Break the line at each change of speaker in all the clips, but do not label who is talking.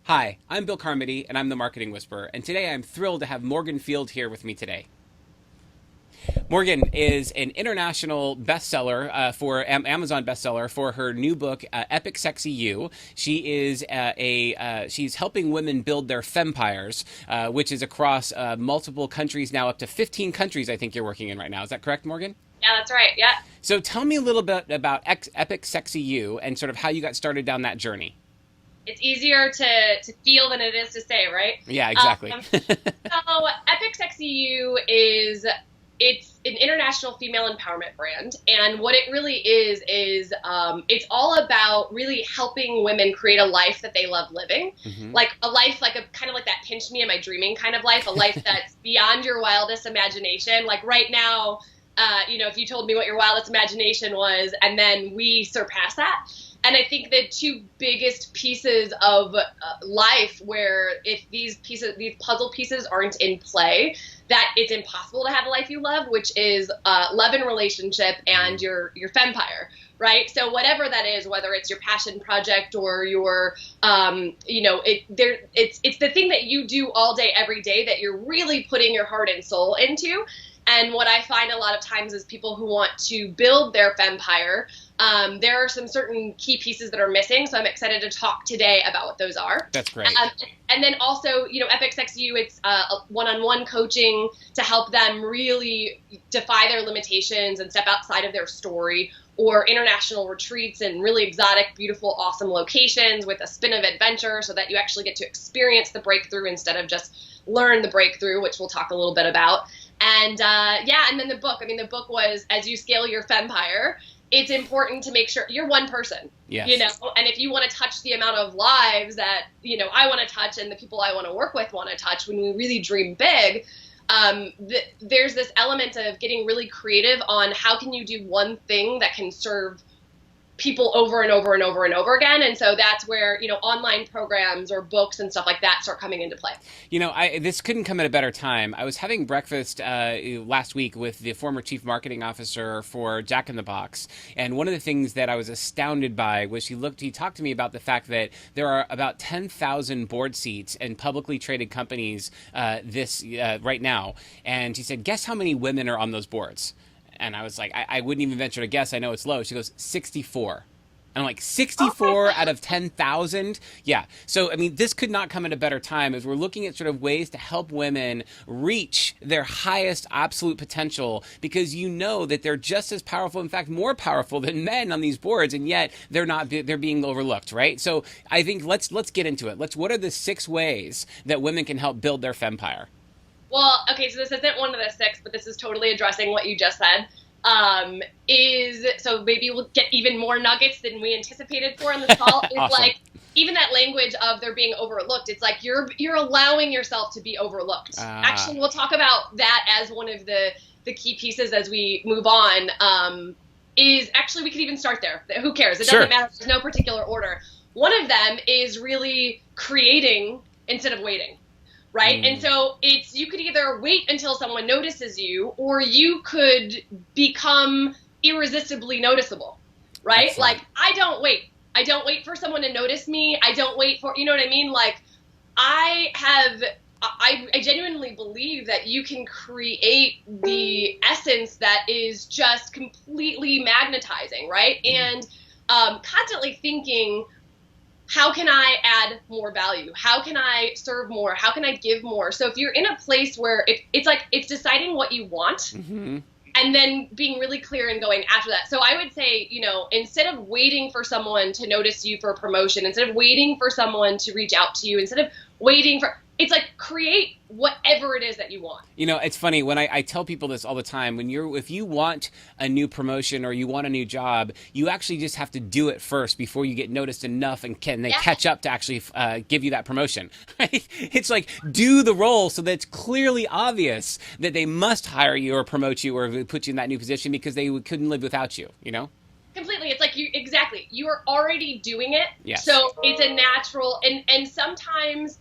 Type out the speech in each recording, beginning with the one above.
Hi, I'm Bill Carmody, and I'm the Marketing Whisperer. And today I'm thrilled to have Morgan Field here with me today. Morgan is an international bestseller for Amazon bestseller for her new book, Epic Sexy You. She is she's helping women build their Fempires, which is across multiple countries now, up to 15 countries. I think you're working in right now. Is that correct, Morgan?
Yeah, that's right. Yeah.
So tell me a little bit about Epic Sexy You and sort of how you got started down that journey.
It's easier to feel than it is to say, right?
Yeah, exactly.
So Epic Sexy You it's an international female empowerment brand. And what it really is it's all about really helping women create a life that they love living.
Hmm.
Like a life, like a kind of like that pinch me, am I dreaming kind of life, a life that's beyond your wildest imagination. Like right now, if you told me what your wildest imagination was, and then we surpass that. And I think the two biggest pieces of life where if these puzzle pieces aren't in play, that it's impossible to have a life you love, which is love and relationship and your Fempire, right? So whatever that is, whether it's your passion project or your, it's the thing that you do all day, every day that you're really putting your heart and soul into. And what I find a lot of times is people who want to build their Fempire, there are some certain key pieces that are missing. So I'm excited to talk today about what those are.
That's great.
And then also, Epic Sex You, it's one-on-one coaching to help them really defy their limitations and step outside of their story, or international retreats in really exotic, beautiful, awesome locations with a spin of adventure so that you actually get to experience the breakthrough instead of just learn the breakthrough, which we'll talk a little bit about. And and then the book. I mean, the book was, as you scale your Fempire, it's important to make sure you're one person.
Yes.
And if you want to touch the amount of lives that, I want to touch and the people I want to work with want to touch, when we really dream big, there's this element of getting really creative on how can you do one thing that can serve people over and over and over and over again. And so that's where, online programs or books and stuff like that start coming into play.
This couldn't come at a better time. I was having breakfast last week with the former chief marketing officer for Jack in the Box. And one of the things that I was astounded by was he talked to me about the fact that there are about 10,000 board seats in publicly traded companies right now. And he said, guess how many women are on those boards? And I was like, I wouldn't even venture to guess. I know it's low. She goes, 64. And I'm like, 64 out of 10,000? Yeah. So, I mean, this could not come at a better time as we're looking at sort of ways to help women reach their highest absolute potential, because that they're just as powerful, in fact, more powerful than men on these boards, and yet they're being overlooked, right? So I think let's get into it. What are the 6 ways that women can help build their Fempire?
Well, okay, so this isn't one of the 6, but this is totally addressing what you just said. So maybe we'll get even more nuggets than we anticipated for on this call. It's
Awesome.
like even that language of they're being overlooked. It's like you're allowing yourself to be overlooked. Actually, we'll talk about that as one of the key pieces as we move on. Is actually we could even start there. Who cares? It doesn't matter. There's no particular order. One of them is really creating instead of waiting. Right. And so you could either wait until someone notices you, or you could become irresistibly noticeable. Right.
Excellent.
Like I don't wait for someone to notice me. I don't wait for, you know what I mean? Like I genuinely believe that you can create the essence that is just completely magnetizing. Right. And constantly thinking, how can I add more value? How can I serve more? How can I give more? So if you're in a place where it's deciding what you want,
Mm-hmm.
and then being really clear and going after that. So I would say, instead of waiting for someone to notice you for a promotion, instead of waiting for someone to reach out to you, instead of waiting for, it's like create whatever it is that you want.
It's funny when I tell people this all the time. If you want a new promotion or you want a new job, you actually just have to do it first before you get noticed enough and they catch up to actually give you that promotion. Right? It's like do the role so that it's clearly obvious that they must hire you or promote you or put you in that new position because they couldn't live without you.
Completely. It's like you are already doing it.
Yes.
So it's a natural, and sometimes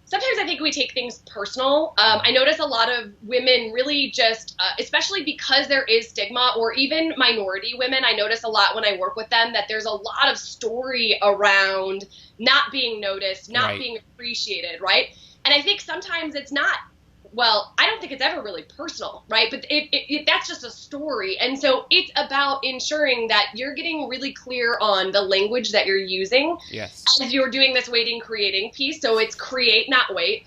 sometimes I think we take things personal. I notice a lot of women really just, especially because there is stigma, or even minority women, I notice a lot when I work with them that there's a lot of story around not being noticed, not
Right.
being appreciated, right? And I think sometimes it's not, well, I don't think it's ever really personal, right? But that's just a story. And so it's about ensuring that you're getting really clear on the language that you're using
Yes.
as you're doing this waiting, creating piece. So it's create, not wait.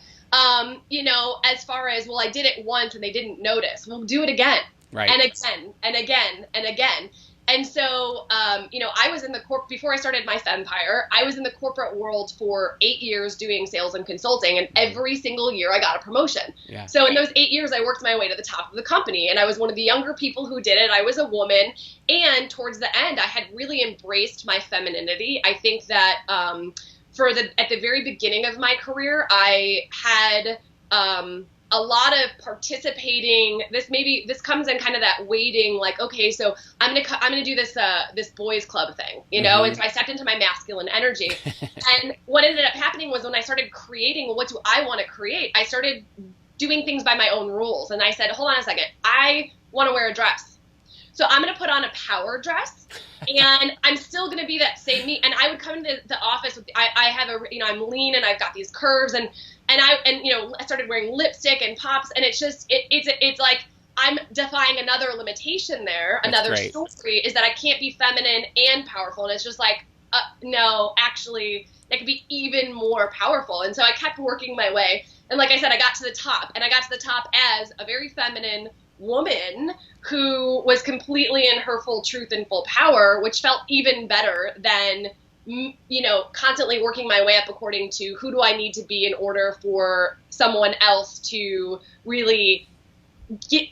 You know, as far as, well, I did it once and they didn't notice. Well, do it again.
Right.
And again, and again, and again. And so, you know, I was in the before I started my Fempire, I was in the corporate world for 8 years doing sales and consulting, and every single year I got a promotion.
Yeah.
So in those 8 years, I worked my way to the top of the company, and I was one of the younger people who did it. I was a woman, and towards the end, I had really embraced my femininity. I think that at the very beginning of my career, I had a lot of participating. This comes in kind of that waiting, like, okay, so I'm gonna do this boys club thing, you know. And so I stepped into my masculine energy. And what ended up happening was when I started creating, what do I want to create? I started doing things by my own rules, and I said, hold on a second, I want to wear a dress. So I'm going to put on a power dress, and I'm still going to be that same me. And I would come into the office with, I have I'm lean and I've got these curves, and you know, I started wearing lipstick and pops, and it's just, it's like, I'm defying another limitation there.
That's
another
great.
story is that I can't be feminine and powerful. And it's just like, no, actually, that could be even more powerful. And so I kept working my way. And like I said, I got to the top, and I got to the top as a very feminine woman who was completely in her full truth and full power, which felt even better than, you know, constantly working my way up according to who do I need to be in order for someone else to really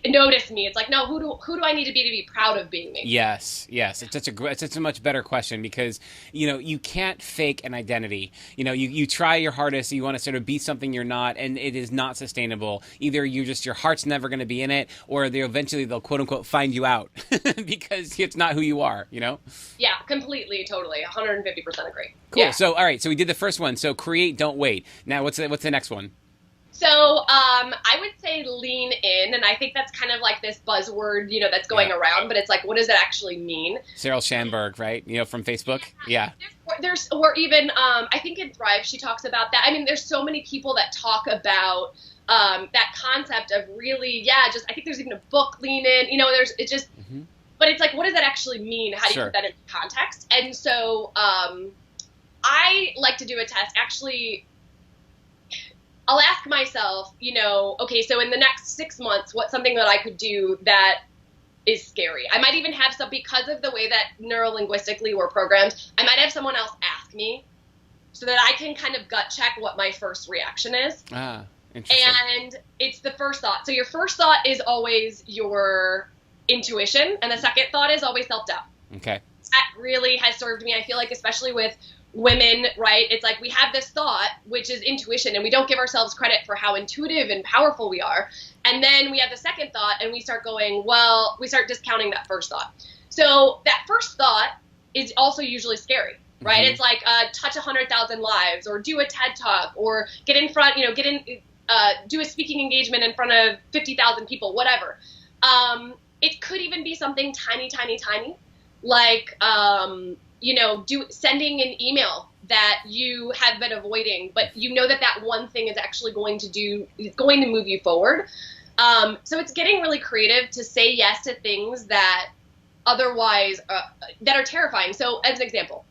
notice me. It's like, no, who do I need to be proud of being me?
Yes. It's such a much better question, because, you know, you can't fake an identity. You know, you try your hardest, you want to sort of be something you're not, and it is not sustainable. Either your heart's never going to be in it, or they'll quote unquote find you out because it's not who you are, you know?
Yeah, completely, totally, 150% agree.
Cool.
Yeah.
So, all right. So we did the first one. So create, don't wait. Now, what's the next one?
So I would say lean in, and I think that's kind of like this buzzword, you know, that's going around, but it's like, what does it actually mean?
Sheryl Sandberg, right? You know, from Facebook? Yeah.
Or even, I think in Thrive, she talks about that. I mean, there's so many people that talk about that concept of really, I think there's even a book, Lean In, you know, but it's like, what does that actually mean? How do you put that into context? And so I like to do a test, actually. I'll ask myself, you know, okay, so in the next 6 months, what's something that I could do that is scary? I might even have some, because of the way that neurolinguistically we're programmed, I might have someone else ask me so that I can kind of gut check what my first reaction is.
Interesting.
And it's the first thought. So your first thought is always your intuition, and the second thought is always self-doubt.
Okay.
That really has served me, I feel like, especially with women, right? It's like we have this thought, which is intuition, and we don't give ourselves credit for how intuitive and powerful we are. And then we have the second thought, and we start going, well, we start discounting that first thought. So that first thought is also usually scary, right? It's like touch 100,000 lives, or do a TED Talk, or get in front, you know, do a speaking engagement in front of 50,000 people, whatever. It could even be something tiny, like, you know, sending an email that you have been avoiding, but you know that one thing is actually going to move you forward. So it's getting really creative to say yes to things that otherwise, that are terrifying. So as an example,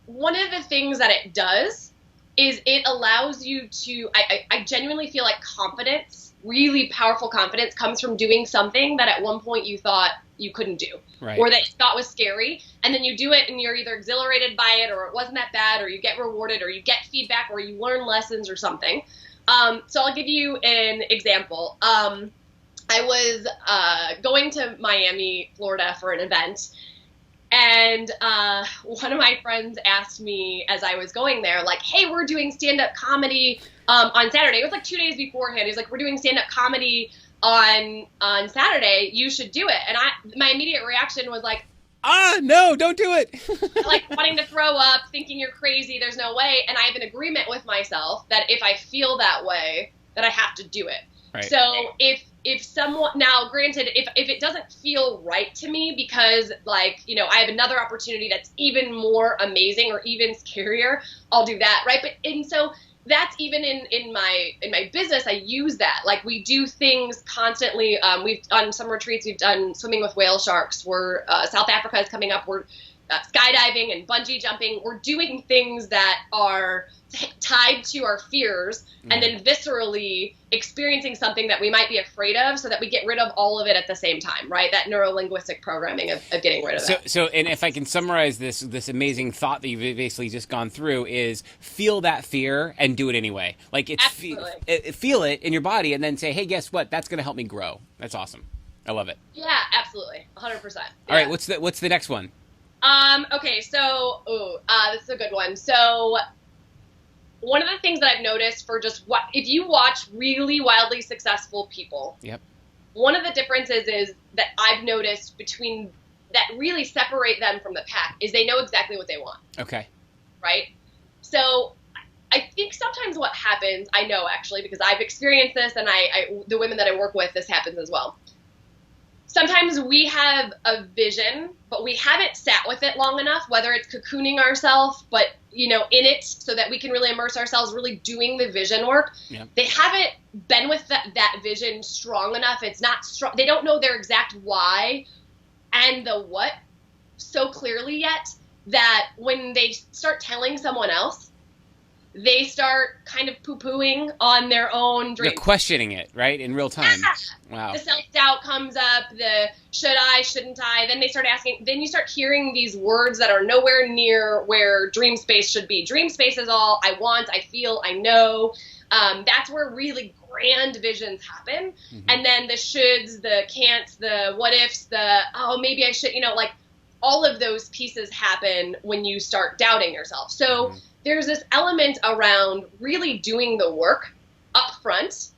one of the things that it does is it allows you to, I genuinely feel like confidence, really powerful confidence, comes from doing something that at one point you thought you couldn't do, or that you thought was scary, and then you do it and you're either exhilarated by it, or it wasn't that bad, or you get rewarded, or you get feedback, or you learn lessons or something. So I'll give you an example. I was going to Miami, Florida for an event, and one of my friends asked me as I was going there, like, hey, we're doing stand-up comedy on Saturday. It was like 2 days beforehand. He was like, we're doing stand-up comedy on Saturday, you should do it. And my immediate reaction was like,
No, don't do it.
like wanting to throw up, thinking you're crazy, there's no way. And I have an agreement with myself that if I feel that way, that I have to do it.
Right.
So if someone, now granted, if it doesn't feel right to me because like, you know, I have another opportunity that's even more amazing or even scarier, I'll do that. Right. And so that's even in my business, I use that. Like we do things constantly. We've done some retreats. We've done swimming with whale sharks. We're South Africa is coming up. We're skydiving and bungee jumping. We're doing things that are tied to our fears and then viscerally experiencing something that we might be afraid of so that we get rid of all of it at the same time, right? That neuro-linguistic programming of getting rid of it.
So, and if I can summarize this amazing thought that you've basically just gone through is feel that fear and do it anyway. Like feel it in your body and then say, hey, guess what? That's going to help me grow. That's awesome. I love it.
Yeah, absolutely. 100%. Yeah.
All right. What's the next one?
Okay, so, this is a good one. So, one of the things that I've noticed for just if you watch really wildly successful people,
yep.
One of the differences is that I've noticed between that really separate them from the pack is they know exactly what they want.
Okay.
Right? So, I think sometimes what happens, I know actually, because I've experienced this and the women that I work with, this happens as well. Sometimes we have a vision, but we haven't sat with it long enough, whether it's cocooning ourselves, but, you know, in it so that we can really immerse ourselves, really doing the vision work. Yeah. They haven't been with that vision strong enough. It's not strong. They don't know their exact why and the what so clearly yet that when they start telling someone else, they start kind of poo-pooing on their own dreams.
They're questioning it, right, in real time.
Yeah. Wow. The self-doubt comes up, the should I, shouldn't I, then they start asking, then you start hearing these words that are nowhere near where dream space should be. Dream space is all I want, I feel, I know. That's where really grand visions happen. Mm-hmm. And then the shoulds, the can'ts, the what ifs, the, oh, maybe I should, you know, like all of those pieces happen when you start doubting yourself. So there's this element around really doing the work up front.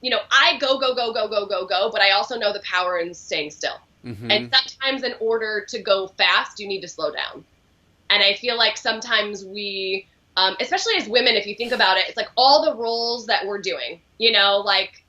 You know, I go, but I also know the power in staying still. Mm-hmm. And sometimes in order to go fast, you need to slow down. And I feel like sometimes we, especially as women, if you think about it, it's like all the roles that we're doing, you know, like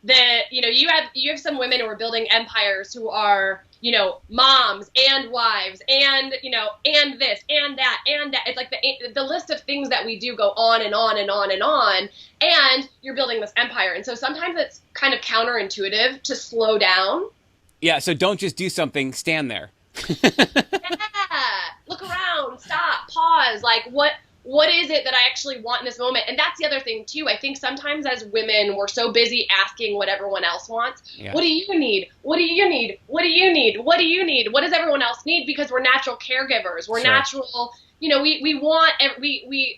you have some women who are building empires who are, you know, moms and wives and, you know, and this and that and that. It's like the list of things that we do go on and on and on and on, and you're building this empire. And so sometimes it's kind of counterintuitive to slow down.
Yeah, so don't just do something, stand there.
Yeah, look around, stop, pause, like what is it that I actually want in this moment? And that's the other thing, too. I think sometimes as women, we're so busy asking what everyone else wants. Yeah. What do you need? What do you need? What do you need? What do you need? What does everyone else need? Because we're natural caregivers. We're natural, you know,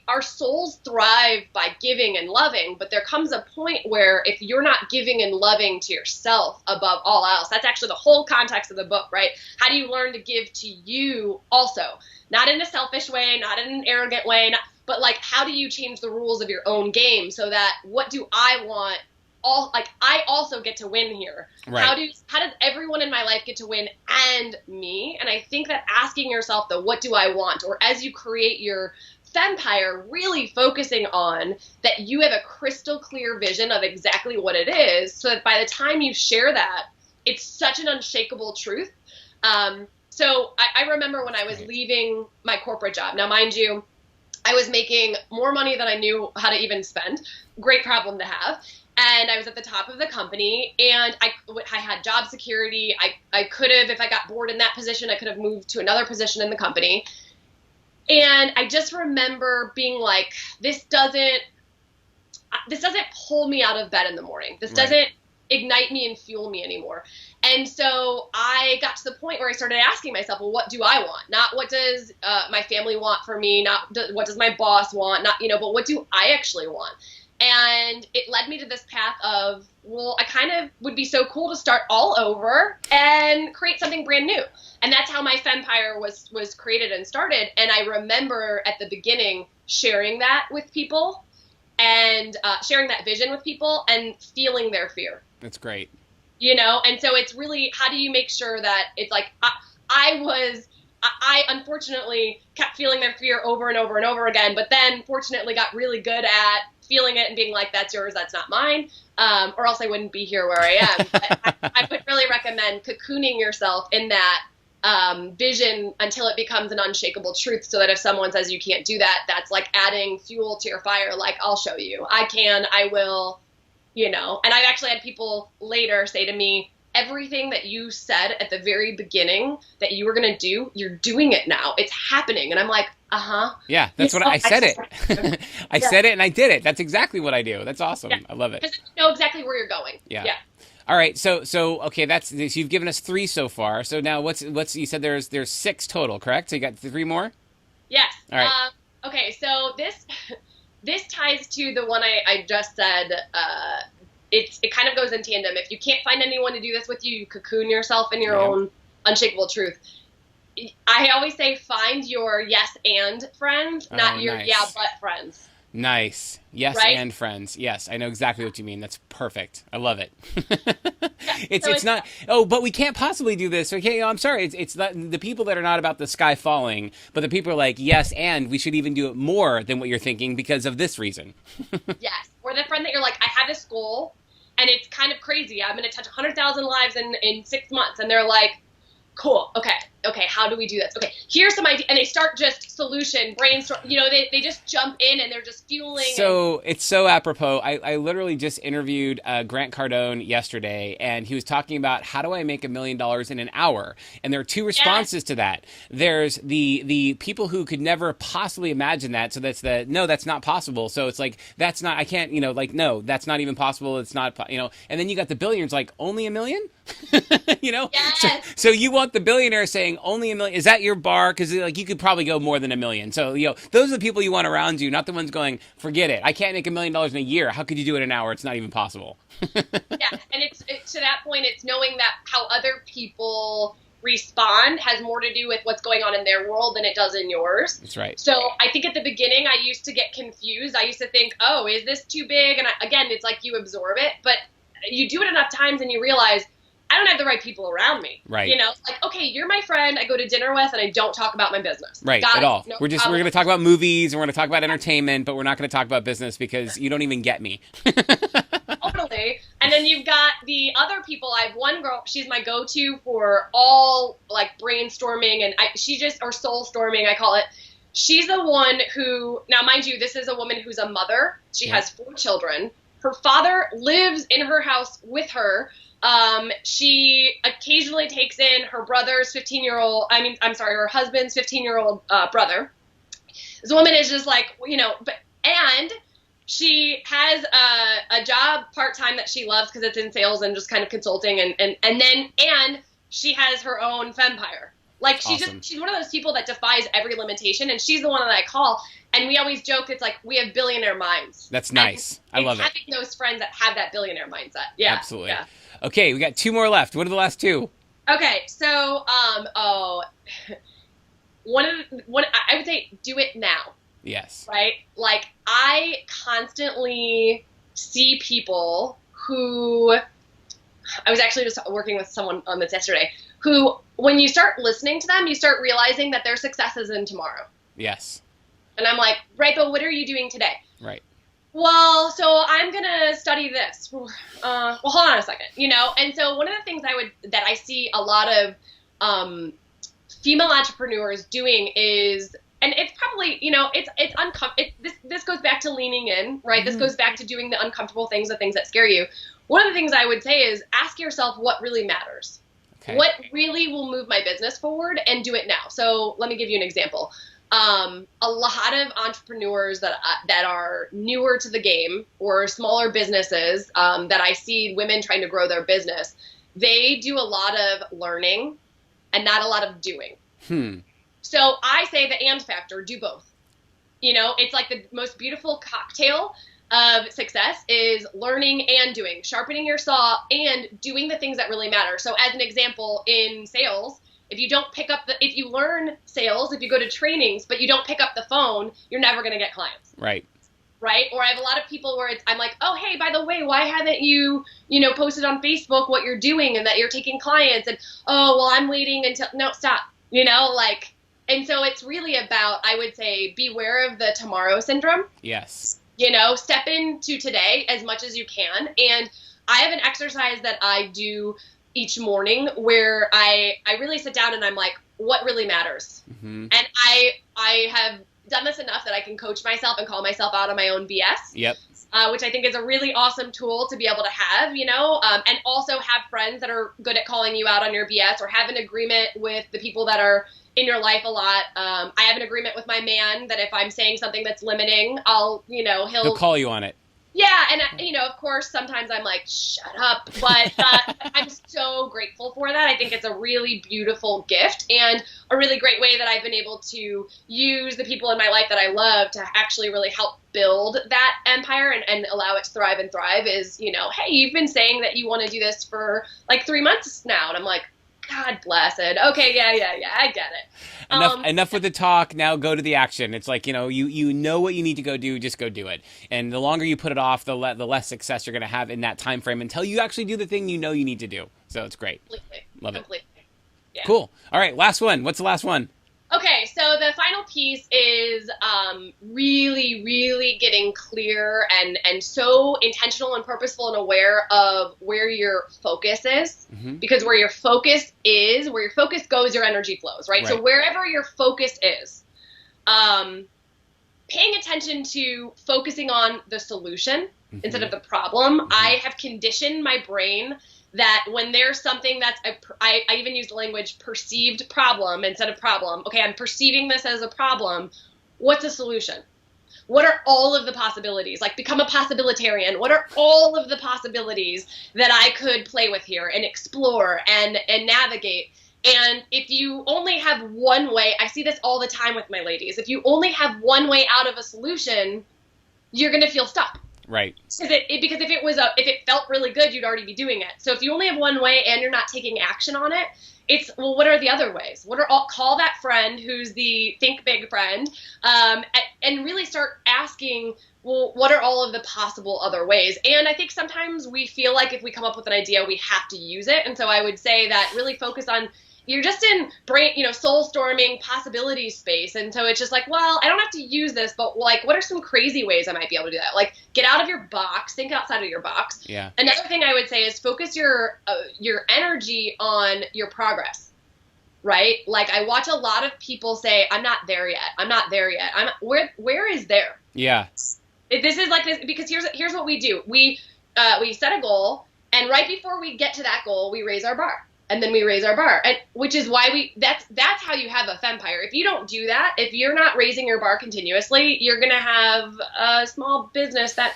our souls thrive by giving and loving. But there comes a point where if you're not giving and loving to yourself above all else, that's actually the whole context of the book, right? How do you learn to give to you also? Not in a selfish way, not in an arrogant way, but like how do you change the rules of your own game so that what do I want? I also get to win here. Right. How does everyone in my life get to win and me? And I think that asking yourself the what do I want, or as you create your Fempire, really focusing on that you have a crystal clear vision of exactly what it is, so that by the time you share that, it's such an unshakable truth. So I remember when I was leaving my corporate job. Now, mind you, I was making more money than I knew how to even spend. Great problem to have. And I was at the top of the company, and I had job security. I could have, if I got bored in that position, I could have moved to another position in the company. And I just remember being like, this doesn't pull me out of bed in the morning. This doesn't ignite me and fuel me anymore. And so I got to the point where I started asking myself, well, what do I want? Not what does my family want for me? Not what does my boss want? Not, you know, but what do I actually want? And it led me to this path of, well, I kind of would be so cool to start all over and create something brand new. And that's how my Fempire was created and started. And I remember at the beginning sharing that with people and sharing that vision with people and feeling their fear.
That's great.
You know, and so it's really, how do you make sure that it's like, I unfortunately kept feeling their fear over and over and over again, but then fortunately got really good at feeling it and being like, that's yours, that's not mine, or else I wouldn't be here where I am. But I would really recommend cocooning yourself in that vision until it becomes an unshakable truth, so that if someone says you can't do that, that's like adding fuel to your fire. Like, I'll show you. I can, I will, And I've actually had people later say to me, everything that you said at the very beginning that you were going to do, you're doing it now. It's happening. And I'm like, uh-huh.
Yeah, that's what I said it. I said it and I did it. That's exactly what I do. That's awesome. Yeah. I love it.
Because you know exactly where you're going.
Yeah. All right. So okay, so you've given us 3 so far. So now what's you said there's 6 total, correct? So you got 3 more?
Yes.
All right.
Okay, so this ties to the one I just said. It kind of goes in tandem. If you can't find anyone to do this with you, you cocoon yourself in your own unshakable truth. I always say find your yes and friends, not your
nice.
yeah but friends.
Nice. Yes, right? And friends. Yes, I know exactly what you mean. That's perfect. I love it. It's not. Oh, but we can't possibly do this. Okay, I'm sorry. It's not, the people that are not about the sky falling, but the people are like, yes, and we should even do it more than what you're thinking because of this reason.
Yes, or the friend that you're like, I have this goal, and it's kind of crazy. I'm going to touch 100,000 lives in 6 months, and they're like, cool. Okay. How do we do this? Okay. Here's some idea. And they start just solution, brainstorm, they just jump in and they're just fueling.
So it's so apropos. I literally just interviewed Grant Cardone yesterday, and he was talking about how do I make $1 million in an hour? And there are 2 responses to that. There's the people who could never possibly imagine that. So that's no, that's not possible. So it's like, that's not, I can't, no, that's not even possible. It's not, and then you got the billionaires like, only $1 million?
Yes.
So you want the billionaire saying only $1 million? Is that your bar? Because you could probably go more than $1 million. So those are the people you want around you, not the ones going, forget it. I can't make $1 million in a year. How could you do it in an hour? It's not even possible.
Yeah, and it's to that point, it's knowing that how other people respond has more to do with what's going on in their world than it does in yours.
That's right.
So I think at the beginning I used to get confused. I used to think, oh, is this too big? And again, it's like you absorb it, but you do it enough times and you realize, I don't have the right people around me.
Right.
Like, okay, you're my friend I go to dinner with and I don't talk about my business.
Right, at all. No, we're going to talk about movies and we're going to talk about entertainment, but we're not going to talk about business because you don't even get me.
Totally. And then you've got the other people. I have one girl, she's my go-to for all like brainstorming and or soul storming, I call it. She's the one who, now mind you, this is a woman who's a mother. She has 4 children. Her father lives in her house with her. She occasionally takes in her brother's her husband's 15-year-old brother. This woman is just like, and she has a job part-time that she loves because it's in sales and just kind of consulting and she has her own Fempire. Like she's one of those people that defies every limitation, and she's the one that I call. And we always joke, it's like we have billionaire minds.
That's nice. I love it.
Having those friends that have that billionaire mindset. Yeah.
Absolutely.
Yeah.
Okay, we got 2 more left. What are the last 2?
Okay, so I would say do it now.
Yes.
Right? Like I constantly see people who I was actually just working with someone on this yesterday who when you start listening to them, you start realizing that their success is in tomorrow.
Yes.
And I'm like, right, but what are you doing today?
Right.
Well, so I'm going to study this. Well, hold on a second, And so one of the things that I see a lot of female entrepreneurs doing is, and it's probably, it's uncomfortable. This goes back to leaning in, right? Mm-hmm. This goes back to doing the uncomfortable things, the things that scare you. One of the things I would say is ask yourself what really matters. Okay. What really will move my business forward, and do it now. So let me give you an example. A lot of entrepreneurs that are newer to the game or smaller businesses that I see women trying to grow their business, they do a lot of learning and not a lot of doing. So I say the and factor, do both. It's like the most beautiful cocktail of success is learning and doing, sharpening your saw and doing the things that really matter. So as an example, in sales, if you learn sales, if you go to trainings, but you don't pick up the phone, you're never going to get clients.
Right.
right? Or I have a lot of people where I'm like, oh, hey, by the way, why haven't you, posted on Facebook what you're doing and that you're taking clients? And, oh, well, I'm waiting until, no, stop, and so it's really about, I would say, beware of the tomorrow syndrome.
Yes.
Step into today as much as you can. And I have an exercise that I do each morning where I really sit down and I'm like, what really matters?
Mm-hmm.
And I have done this enough that I can coach myself and call myself out on my own BS.
Yep.
Which I think is a really awesome tool to be able to have, and also have friends that are good at calling you out on your BS, or have an agreement with the people that are in your life a lot. I have an agreement with my man that if I'm saying something that's limiting, he'll
call you on it.
Yeah, and of course, sometimes I'm like, shut up, but I'm so grateful for that. I think it's a really beautiful gift and a really great way that I've been able to use the people in my life that I love to actually really help build that empire and allow it to thrive and thrive is, hey, you've been saying that you want to do this for like 3 months now. And I'm like, God bless it. Okay, yeah, I get it.
Enough with the talk. Now go to the action. It's like, you know what you need to go do. Just go do it. And the longer you put it off, the less success you're going to have in that time frame until you actually do the thing you need to do. So it's great. Love it.
Yeah.
Cool. All right, last one. What's the last one?
Okay, so the final piece is really, really getting clear and so intentional and purposeful and aware of where your focus is. Mm-hmm. Because where your focus goes, your energy flows, right? So wherever your focus is, paying attention to focusing on the solution mm-hmm. instead of the problem. Mm-hmm. I have conditioned my brain that when there's something that's, I even use the language perceived problem instead of problem. Okay, I'm perceiving this as a problem. What's a solution? What are all of the possibilities? Like, become a possibilitarian. What are all of the possibilities that I could play with here and explore and navigate? And if you only have one way, I see this all the time with my ladies. If you only have one way out of a solution, you're going to feel stuck.
Right.
Because if it felt really good, you'd already be doing it. So if you only have one way and you're not taking action on it, it's, well, what are the other ways? Call that friend who's the think big friend, and really start asking, well, what are all of the possible other ways? And I think sometimes we feel like if we come up with an idea, we have to use it. And so I would say that really focus on, you're just in brain, soul storming possibility space. And so it's just like, well, I don't have to use this, but like, what are some crazy ways I might be able to do that? Like, get out of your box, think outside of your box.
Yeah.
Another thing I would say is focus your energy on your progress, right? Like, I watch a lot of people say, I'm not there yet. Where is there?
Yeah.
This is like this, because here's what we do. We set a goal, and right before we get to that goal, we raise our bar. And then we raise our bar, which is why that's how you have a Fempire. If you don't do that, if you're not raising your bar continuously, you're going to have a small business that,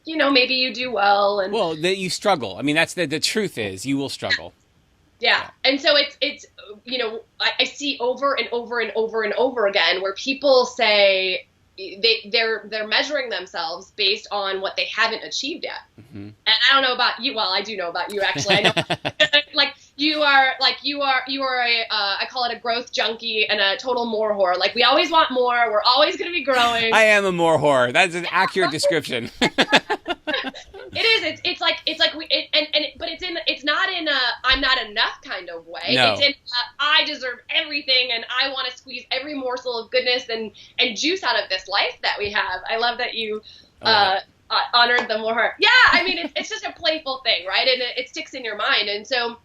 maybe you do well.
That you struggle. I mean, that's the truth is you will struggle.
Yeah. And so it's I see over and over and over and over again where people say they're measuring themselves based on what they haven't achieved yet. Mm-hmm. And I don't know about you. Well, I do know about you, actually. I know you are I call it a growth junkie and a total more whore. Like, we always want more. We're always going to be growing.
I am a more whore. That's an accurate description.
It is. But it's not in a I'm not enough kind of way.
No.
It's in I deserve everything and I want to squeeze every morsel of goodness and juice out of this life that we have. I love that you honored the more. Yeah, I mean, it's just a playful thing, right? And it sticks in your mind. And so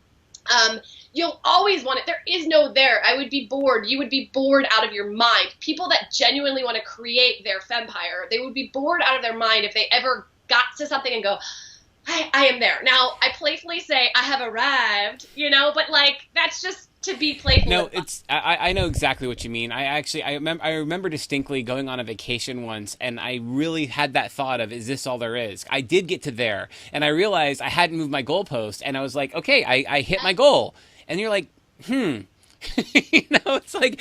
you'll always want it. There is no there. I would be bored. You would be bored out of your mind. People that genuinely want to create their Fempire, they would be bored out of their mind if they ever got to something and go, I am there. Now, I playfully say I have arrived, but like, that's just to be playful.
No, I know exactly what you mean. I remember distinctly going on a vacation once, and I really had that thought of, is this all there is? I did get to there, and I realized I hadn't moved my goalpost, and I was like, okay, I hit my goal. And you're like, it's like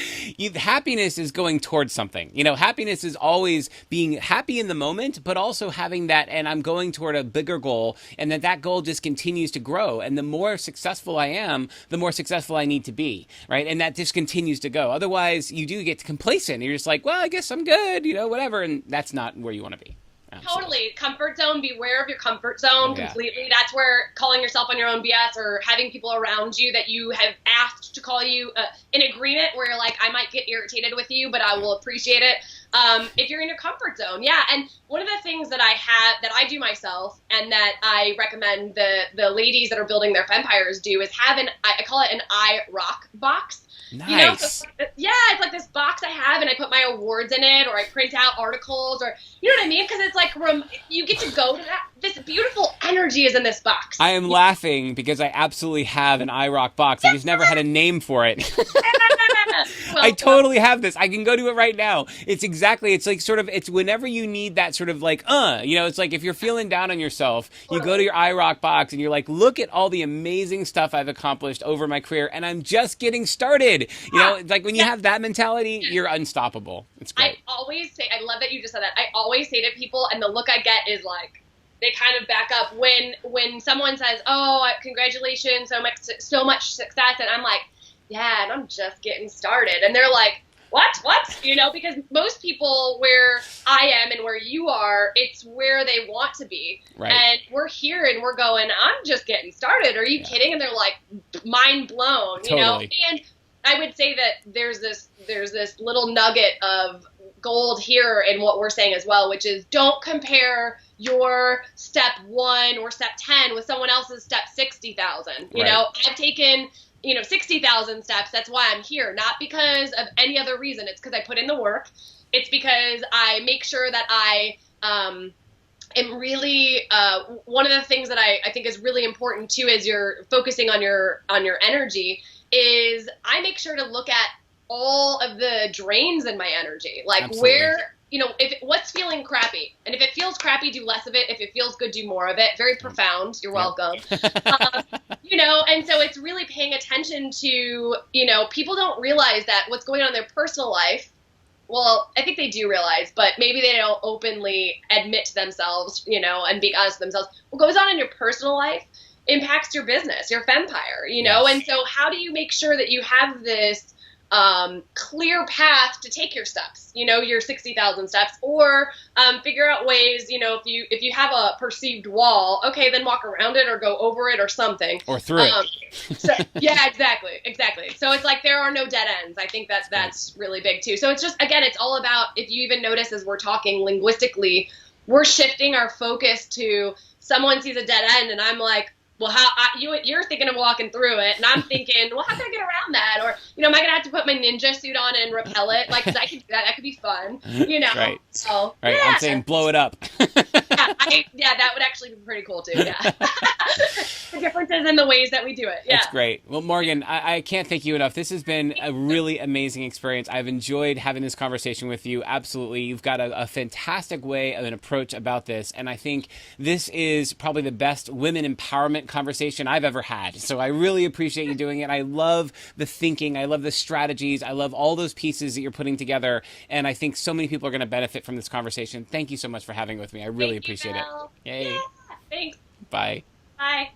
happiness is going towards something. Happiness is always being happy in the moment, but also having that, and I'm going toward a bigger goal, and that goal just continues to grow. And the more successful I am, the more successful I need to be, right? And that just continues to go. Otherwise, you do get complacent. You're just like, well, I guess I'm good, whatever. And that's not where you want to be. Absolutely.
Totally. Comfort zone. Beware of your comfort zone completely. That's where calling yourself on your own BS or having people around you that you have asked to call you in agreement where you're like, I might get irritated with you, but I will appreciate it. If you're in your comfort zone. Yeah. And one of the things that I do myself and that I recommend the ladies that are building their Fempires do is have I call it an I rock box.
Nice.
You know, so, yeah, it's like this box I have, and I put my awards in it, or I print out articles, or you know what I mean? Because it's like you get to go to that. This beautiful energy is in this box.
I am laughing because I absolutely have an iRock box. I just never had a name for it. I totally have this. I can go to it right now. It's like sort of, it's whenever you need that sort of like, it's like if you're feeling down on yourself, you go to your iRock box and you're like, look at all the amazing stuff I've accomplished over my career and I'm just getting started. You know, it's like when you have that mentality, you're unstoppable. It's great.
I always say, I love that you just said that. I always say to people, and the look I get is like, they kind of back up when someone says, oh, congratulations, so much success. And I'm like, yeah, and I'm just getting started. And they're like, what? You know, because most people where I am and where you are, it's where they want to be.
Right.
And we're here and we're going, I'm just getting started. Are you kidding? And they're like mind blown, you know? And I would say that there's this little nugget of gold here in what we're saying as well, which is don't compare your step 1 or step 10 with someone else's step 60,000. You know, I've taken 60,000 steps. That's why I'm here. Not because of any other reason. It's because I put in the work. It's because I make sure that I am really one of the things that I think is really important too is you're focusing on your energy is I make sure to look at all of the drains in my energy. Like
Absolutely.
Where, what's feeling crappy. And if it feels crappy, do less of it. If it feels good, do more of it. Very profound. You're welcome. And so it's really paying attention to, people don't realize that what's going on in their personal life. Well, I think they do realize, but maybe they don't openly admit to themselves, and be honest with themselves. What goes on in your personal life impacts your business, your Fempire, And so how do you make sure that you have this clear path to take your steps, your 60,000 steps, or figure out ways, if you have a perceived wall, okay, then walk around it or go over it or something.
Or through it.
Yeah, exactly. So it's like there are no dead ends. I think that's really big too. So it's just, again, it's all about, if you even notice as we're talking linguistically, we're shifting our focus to someone sees a dead end and I'm like, well, you're thinking of walking through it, and I'm thinking, well, how can I get around that? Or, am I gonna have to put my ninja suit on and repel it? Like, 'cause I could do that. That could be fun,
Right.
So,
right.
Yeah.
I'm saying blow it up.
Yeah, that would actually be pretty cool too. Yeah. The differences in the ways that we do it. Yeah.
That's great. Well, Morgan, I can't thank you enough. This has been a really amazing experience. I've enjoyed having this conversation with you. Absolutely. You've got a fantastic way of an approach about this. And I think this is probably the best women empowerment conversation I've ever had. So I really appreciate you doing it. I love the thinking. I love the strategies. I love all those pieces that you're putting together. And I think so many people are going to benefit from this conversation. Thank you so much for having with me. I really appreciate it. Yay.
Yeah. Thanks.
Bye.
Bye.